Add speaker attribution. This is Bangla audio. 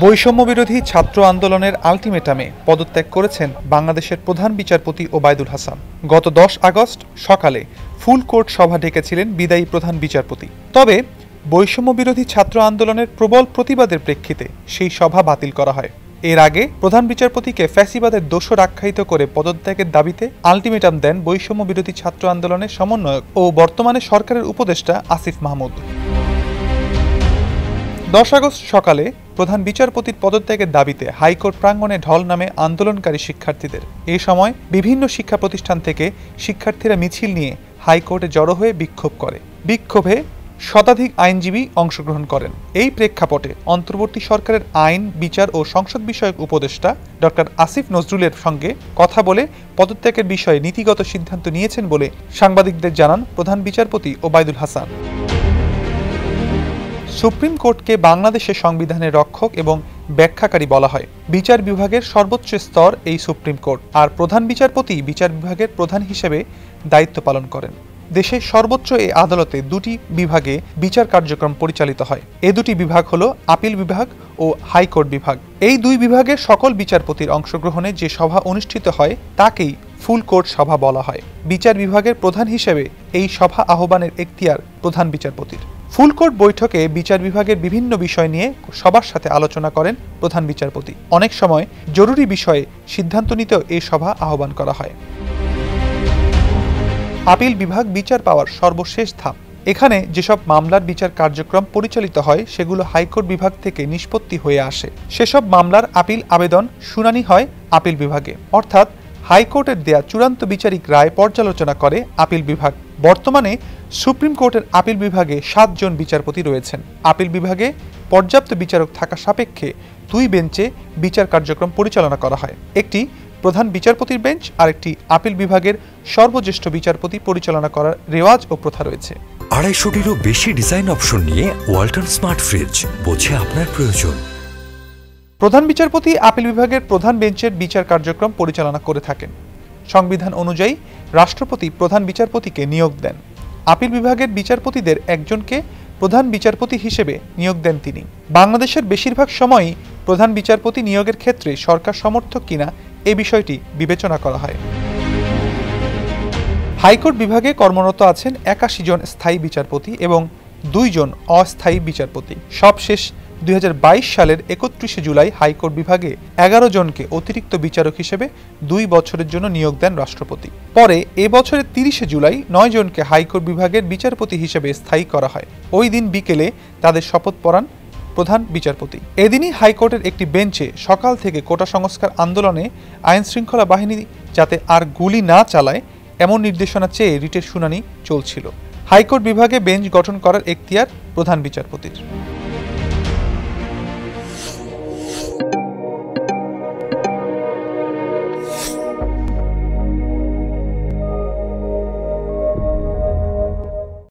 Speaker 1: বৈষম্য বিরোধী ছাত্র আন্দোলনের আলটিমেটামে পদত্যাগ করেছেন বাংলাদেশের প্রধান বিচারপতি ওবায়দুল হাসান। গত 10 আগস্ট সকালে ফুল কোর্ট সভা ডেকেছিলেন বিদায়ী প্রধান বিচারপতি। তবে বৈষম্য বিরোধী ছাত্র আন্দোলনের প্রবল প্রতিবাদের প্রেক্ষিতে সেই সভা বাতিল করা হয়। এর আগে প্রধান বিচারপতিকে ফ্যাসিবাদের দোষর আখ্যায়িত করে পদত্যাগের দাবিতে আলটিমেটাম দেন বৈষম্য বিরোধী ছাত্র আন্দোলনের সমন্বয়ক ও বর্তমানে সরকারের উপদেষ্টা আসিফ মাহমুদ। 10 আগস্ট সকালে প্রধান বিচারপতির পদত্যাগের দাবিতে হাইকোর্ট প্রাঙ্গণে ঢল নামে আন্দোলনকারী শিক্ষার্থীদের। এই সময় বিভিন্ন শিক্ষা প্রতিষ্ঠান থেকে শিক্ষার্থীরা মিছিল নিয়ে হাইকোর্টে জড়ো হয়ে বিক্ষোভ করে। বিক্ষোভে শতাধিক আইনজীবী অংশগ্রহণ করেন। এই প্রেক্ষাপটে অন্তর্বর্তী সরকারের আইন, বিচার ও সংসদ বিষয়ক উপদেষ্টা ডক্টর আসিফ নজরুলের সঙ্গে কথা বলে পদত্যাগের বিষয়ে নীতিগত সিদ্ধান্ত নিয়েছেন বলে সাংবাদিকদের জানান প্রধান বিচারপতি ওবায়দুল হাসান। সুপ্রিম কোর্টকে বাংলাদেশের সংবিধানের রক্ষক এবং ব্যাখ্যাকারী বলা হয়। বিচার বিভাগের সর্বোচ্চ স্তর এই সুপ্রিম কোর্ট, আর প্রধান বিচারপতি বিচার বিভাগের প্রধান হিসেবে দায়িত্ব পালন করেন। দেশের সর্বোচ্চ এই আদালতে দুটি বিভাগে বিচার কার্যক্রম পরিচালিত হয়। এ দুটি বিভাগ হলো আপিল বিভাগ ও হাইকোর্ট বিভাগ। এই দুই বিভাগের সকল বিচারপতির অংশগ্রহণে যে সভা অনুষ্ঠিত হয় তাকেই ফুল কোর্ট সভা বলা হয়। বিচার বিভাগের প্রধান হিসেবে এই সভা আহ্বানের এখতিয়ার প্রধান বিচারপতির। ফুল কোর্ট বৈঠকে বিচার বিভাগের বিভিন্ন বিষয় নিয়ে সবার সাথে আলোচনা করেন প্রধান বিচারপতি। অনেক সময় জরুরি বিষয়ে সিদ্ধান্ত নিতেও এই সভা আহ্বান করা হয়। আপিল বিভাগ বিচার পাওয়ার সর্বশেষ ধাপ। এখানে যেসব মামলার বিচার কার্যক্রম পরিচালিত হয় সেগুলো হাইকোর্ট বিভাগ থেকে নিষ্পত্তি হয়ে আসে। সেসব মামলার আপিল আবেদন শুনানি হয় আপিল বিভাগে, অর্থাৎ হাইকোর্টের দেয়া চূড়ান্ত বিচারিক রায় পর্যালোচনা করে আপিল বিভাগ। বর্তমানে সুপ্রিম কোর্টের আপিল বিভাগে 7 জন বিচারপতি রয়েছেন। আপিল বিভাগে পর্যাপ্ত বিচারক থাকা সাপেক্ষে 2 বেঞ্চে বিচার কার্যক্রম পরিচালনা করা হয়। একটি প্রধান বিচারপতির বেঞ্চ আর একটি আপিল বিভাগের সর্বজ্যেষ্ঠ বিচারপতি পরিচালনা করার রেওয়াজ ও প্রথা রয়েছে।
Speaker 2: 250-টিরও বেশি ডিজাইন অপশন নিয়ে ওয়ালটন স্মার্ট ফ্রিজ, বোঝে আপনার প্রয়োজন।
Speaker 1: প্রধান বিচারপতি আপিল বিভাগের প্রধান বেঞ্চের বিচার কার্যক্রম পরিচালনা করে থাকেন। সংবিধান অনুযায়ী রাষ্ট্রপতি প্রধান বিচারপতিকে নিয়োগ দেন। আপিল বিভাগের বিচারপতিদের একজনকে প্রধান বিচারপতি হিসেবে নিয়োগ দেন তিনি। বাংলাদেশের বেশিরভাগ সময়ই প্রধান বিচারপতি নিয়োগের ক্ষেত্রে সরকার সমর্থক কিনা এই বিষয়টি বিবেচনা করা হয়। হাইকোর্ট বিভাগে কর্মরত আছেন 81 জন স্থায়ী বিচারপতি এবং 2 জন অস্থায়ী বিচারপতি। সবশেষ 2022 সালের 31 জুলাই হাইকোর্ট বিভাগে 11 জনকে অতিরিক্ত বিচারক হিসেবে 2 বছরের জন্য নিয়োগ দেন রাষ্ট্রপতি। পরে এ বছরের 30 জুলাই 9 জনকে হাইকোর্ট বিভাগের বিচারপতি হিসেবে স্থায়ী করা হয়। ওই দিন বিকেলে তাদের শপথ পড়ান প্রধান বিচারপতি। এদিনই হাইকোর্টের একটি বেঞ্চে সকাল থেকে কোটা সংস্কার আন্দোলনে আইন শৃঙ্খলা বাহিনী যাতে আর গুলি না চালায় এমন নির্দেশনা চেয়ে রিটের শুনানি চলছিল। হাইকোর্ট বিভাগে বেঞ্চ গঠন করার এখতিয়ার প্রধান বিচারপতির।